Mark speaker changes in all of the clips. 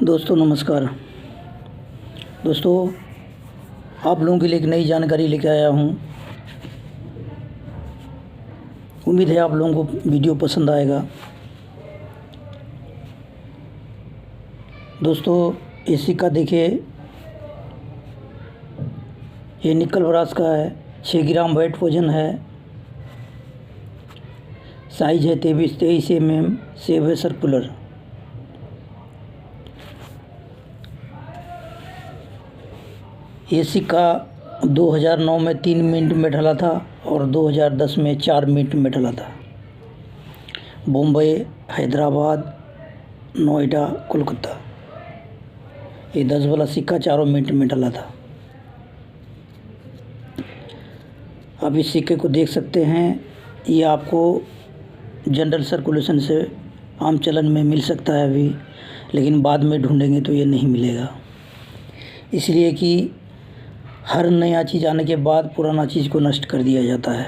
Speaker 1: दोस्तों नमस्कार। दोस्तों आप लोगों के लिए एक नई जानकारी लेकर आया हूँ। उम्मीद है आप लोगों को वीडियो पसंद आएगा। दोस्तों ये सिक्का देखिए, ये निकल ब्रास का है, 6 ग्राम वेट वजन है, साइज है 23 mm, सेब है सर्कुलर। ये सिक्का 2009 में 3 मिनट में ढला था और 2010 में 4 मिनट में ढला था। बम्बई, हैदराबाद, नोएडा, कोलकाता, ये 10 वाला सिक्का 4 मिनट में ढला था। आप इस सिक्के को देख सकते हैं। ये आपको जनरल सर्कुलेशन से आम चलन में मिल सकता है अभी, लेकिन बाद में ढूंढेंगे तो ये नहीं मिलेगा। इसलिए कि हर नया चीज़ आने के बाद पुराना चीज़ को नष्ट कर दिया जाता है।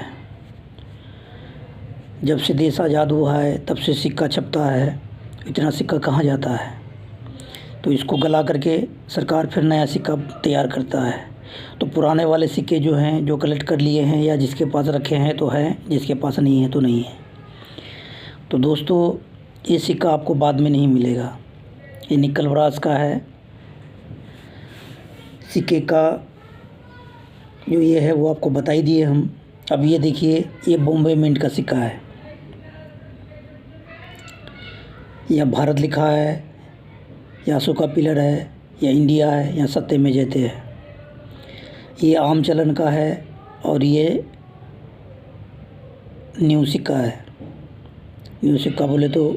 Speaker 1: जब से देश आज़ाद हुआ है तब से सिक्का छपता है, इतना सिक्का कहाँ जाता है। तो इसको गला करके सरकार फिर नया सिक्का तैयार करता है। तो पुराने वाले सिक्के जो हैं, जो कलेक्ट कर लिए हैं या जिसके पास रखे हैं तो हैं, जिसके पास नहीं है तो नहीं है। तो दोस्तों ये सिक्का आपको बाद में नहीं मिलेगा। ये निकल ब्रास का है। सिक्के का जो ये है वो आपको बता ही दिए हम। अब ये देखिए, ये बॉम्बे मिंट का सिक्का है। या भारत लिखा है, या अशोका पिलर है, या इंडिया है, या सत्य में जयते है। ये आम चलन का है और ये न्यू सिक्का है। न्यू सिक्का बोले तो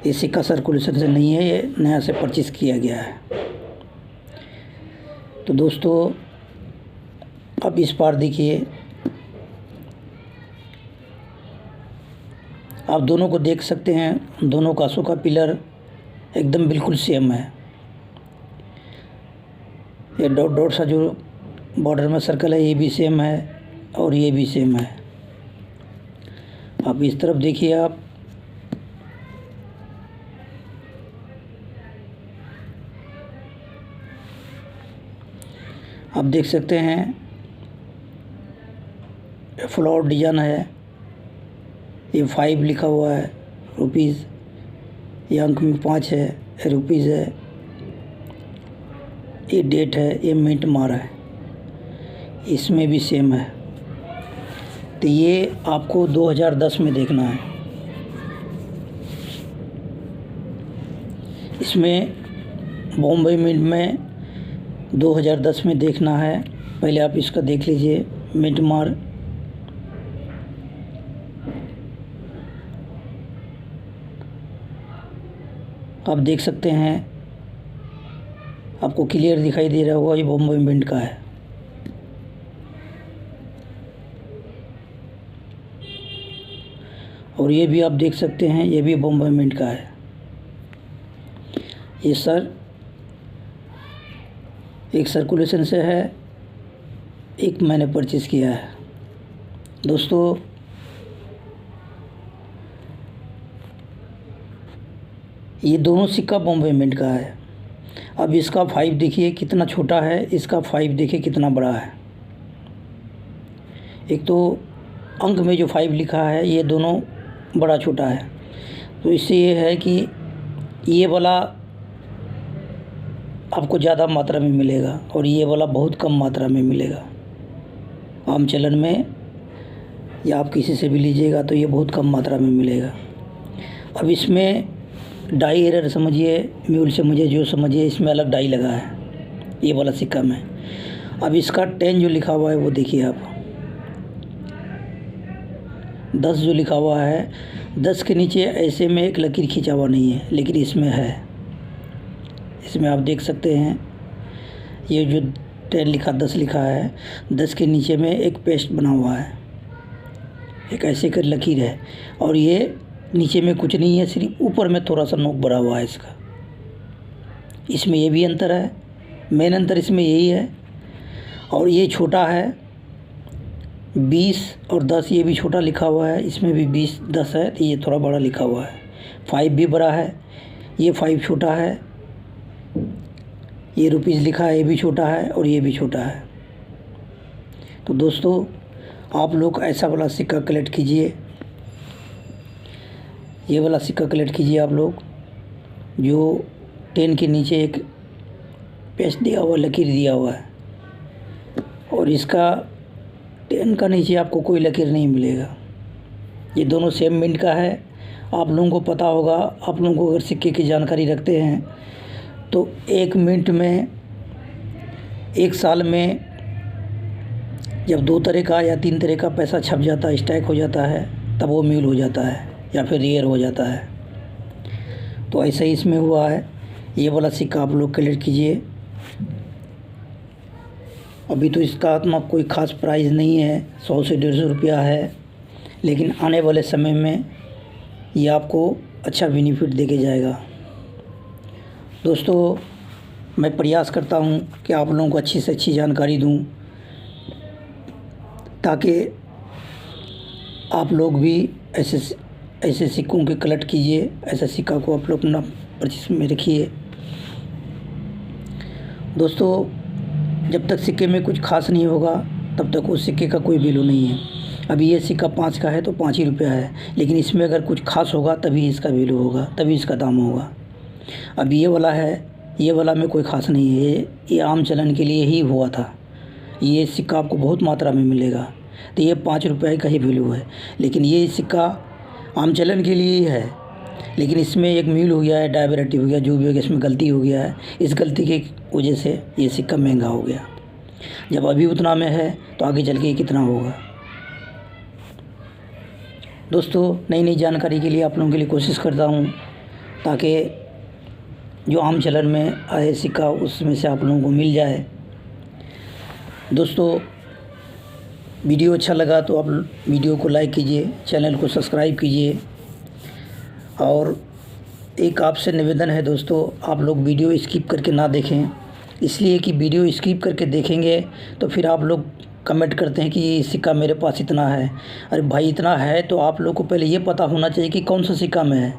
Speaker 1: ये सिक्का सर्कुलेशन से नहीं है, ये नया से परचेज किया गया है। तो दोस्तों अब इस बार देखिए, आप दोनों को देख सकते हैं। दोनों का अशोका पिलर एकदम बिल्कुल सेम है। ये डॉट डॉट सा जो बॉर्डर में सर्कल है ये भी सेम है और ये भी सेम है। आप इस तरफ देखिए, आप देख सकते हैं फ्लावर डिजाइन है। ये 5 लिखा हुआ है रुपीज़, ये अंक में 5 है, रुपीज़ है। ये डेट है, ये मिंट मार है, इसमें भी सेम है। तो ये आपको 2010 में देखना है। इसमें बॉम्बे मिंट में 2010 में देखना है। पहले आप इसका देख लीजिए, मिंट मार। आप देख सकते हैं, आपको क्लियर दिखाई दे रहा होगा, ये बॉम्बे मिंट का है। और ये भी आप देख सकते हैं, ये भी बॉम्बे मिंट का है। ये सर एक सर्कुलेशन से है, एक मैंने परचेज़ किया है। दोस्तों ये दोनों सिक्का बॉम्बे मिंट का है। अब इसका 5 देखिए कितना छोटा है, इसका 5 देखिए कितना बड़ा है। एक तो अंक में जो 5 लिखा है ये दोनों बड़ा छोटा है। तो इससे ये है कि ये वाला आपको ज़्यादा मात्रा में मिलेगा और ये वाला बहुत कम मात्रा में मिलेगा। आम चलन में या आप किसी से भी लीजिएगा तो ये बहुत कम मात्रा में मिलेगा। अब इसमें डाई एरर समझिए, म्यूल से मुझे जो समझिए, इसमें अलग डाई लगा है ये वाला सिक्का में। अब इसका 10 जो लिखा हुआ है वो देखिए आप, 10 जो लिखा हुआ है, 10 के नीचे ऐसे में एक लकीर खींचा हुआ नहीं है, लेकिन इसमें है। इसमें आप देख सकते हैं, ये जो 10 लिखा, 10 लिखा है, 10 के नीचे में एक पेस्ट बना हुआ है, एक ऐसे कर लकीर है। और ये नीचे में कुछ नहीं है, सिर्फ ऊपर में थोड़ा सा नोक भरा हुआ है इसका। इसमें ये भी अंतर है, मेन अंतर इसमें यही है। और ये छोटा है 20 और 10, ये भी छोटा लिखा हुआ है, इसमें भी 20 10 है, तो ये थोड़ा बड़ा लिखा हुआ है। 5 भी बड़ा है, ये 5 छोटा है, ये रुपीज़ लिखा है ये भी छोटा है और ये भी छोटा है। तो दोस्तों आप लोग ऐसा वाला सिक्का कलेक्ट कीजिए, ये वाला सिक्का कलेक्ट कीजिए आप लोग, जो 10 के नीचे एक पेस्ट दिया हुआ, लकीर दिया हुआ है, और इसका 10 का नीचे आपको कोई लकीर नहीं मिलेगा। ये दोनों सेम मिंट का है। आप लोगों को पता होगा, आप लोगों को अगर सिक्के की जानकारी रखते हैं तो 1 मिनट में, 1 साल में जब 2 तरह का या 3 तरह का पैसा छप जाता है, स्टैक हो जाता है, तब वो म्यूल हो जाता है या फिर रेयर हो जाता है। तो ऐसा ही इसमें हुआ है। ये वाला सिक्का आप लोग कलेक्ट कीजिए। अभी तो इसका इतना कोई ख़ास प्राइस नहीं है, 100 से 150 रुपया है, लेकिन आने वाले समय में ये आपको अच्छा बेनिफिट देके जाएगा। दोस्तों मैं प्रयास करता हूँ कि आप लोगों को अच्छी से अच्छी जानकारी दूँ, ताकि आप लोग भी ऐसे सिक्कों के कलेक्ट कीजिए। ऐसा सिक्का को आप लोग अपना परचेस में रखिए। दोस्तों जब तक सिक्के में कुछ खास नहीं होगा तब तक उस सिक्के का कोई वैल्यू नहीं है। अभी ये सिक्का 5 का है तो 5 ही रुपया है, लेकिन इसमें अगर कुछ खास होगा तभी इसका वैल्यू होगा, तभी इसका दाम होगा। अभी ये वाला है, ये वाला में कोई ख़ास नहीं है, ये आम चलन के लिए ही हुआ था। ये सिक्का आपको बहुत मात्रा में मिलेगा, तो ये 5 रुपये का ही वैल्यू है। लेकिन ये सिक्का आम चलन के लिए ही है, लेकिन इसमें एक म्यूल हो गया है, डायवर्सिटी हो गया, जो भी हो गया, इसमें गलती हो गया है। इस गलती की वजह से ये सिक्का महंगा हो गया। जब अभी उतना में है तो आगे चल के कितना होगा। दोस्तों नई नई जानकारी के लिए आप लोगों के लिए कोशिश करता हूँ, ताकि जो आम चलन में आए सिक्का उसमें से आप लोगों को मिल जाए। दोस्तों वीडियो अच्छा लगा तो आप वीडियो को लाइक कीजिए, चैनल को सब्सक्राइब कीजिए। और एक आपसे निवेदन है दोस्तों, आप लोग वीडियो स्किप करके ना देखें, इसलिए कि वीडियो स्किप करके देखेंगे तो फिर आप लोग कमेंट करते हैं कि ये सिक्का मेरे पास इतना है। अरे भाई इतना है तो आप लोग को पहले ये पता होना चाहिए कि कौन सा सिक्का में है।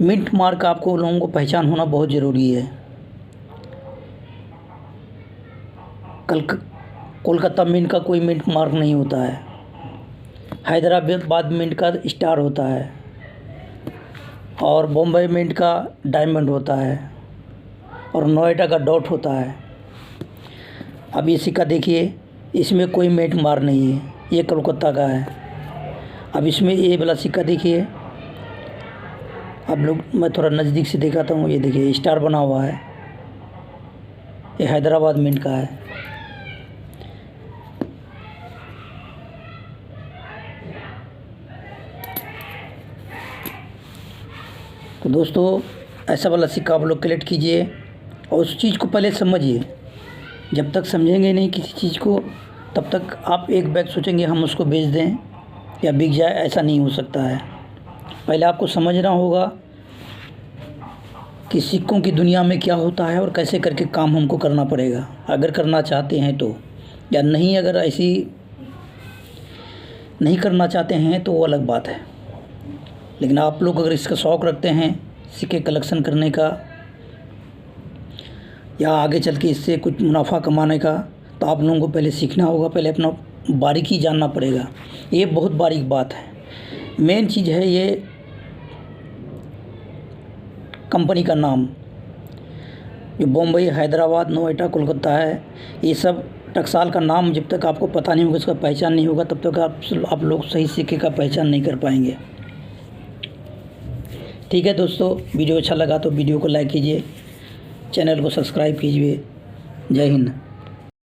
Speaker 1: मिंट मार्क आपको लोगों को पहचान होना बहुत ज़रूरी है। कोलकाता मिंट का कोई मिंट मार्क नहीं होता है, हैदराबाद मिंट का स्टार होता है, और बॉम्बे मिंट का डायमंड होता है, और नोएडा का डॉट होता है। अब ये सिक्का देखिए, इसमें कोई मिंट मार्क नहीं है, ये कोलकाता का है। अब इसमें ये वाला सिक्का देखिए, अब लोग मैं थोड़ा नज़दीक से दिखाता हूँ। ये देखिए स्टार बना हुआ है, ये हैदराबाद मिंट का है। तो दोस्तों ऐसा वाला सिक्का आप लोग कलेक्ट कीजिए और उस चीज़ को पहले समझिए। जब तक समझेंगे नहीं किसी चीज़ को तब तक आप एक बैग सोचेंगे हम उसको बेच दें या बिक जाए, ऐसा नहीं हो सकता है। पहले आपको समझना होगा कि सिक्कों की दुनिया में क्या होता है और कैसे करके काम हमको करना पड़ेगा, अगर करना चाहते हैं तो, या नहीं अगर ऐसी नहीं करना चाहते हैं तो वो अलग बात है। लेकिन आप लोग अगर इसका शौक़ रखते हैं सिक्के कलेक्शन करने का या आगे चल के इससे कुछ मुनाफा कमाने का, तो आप लोगों को पहले सीखना होगा, पहले अपना बारीकी जानना पड़ेगा। ये बहुत बारीक बात है। मेन चीज़ है ये कंपनी का नाम, जो बॉम्बे, हैदराबाद, नोएडा, कोलकाता है, ये सब टकसाल का नाम जब तक आपको पता नहीं होगा, इसका पहचान नहीं होगा, तब तक आप लोग सही सिक्के का पहचान नहीं कर पाएंगे। ठीक है दोस्तों, वीडियो अच्छा लगा तो वीडियो को लाइक कीजिए, चैनल को सब्सक्राइब कीजिए। जय हिंद।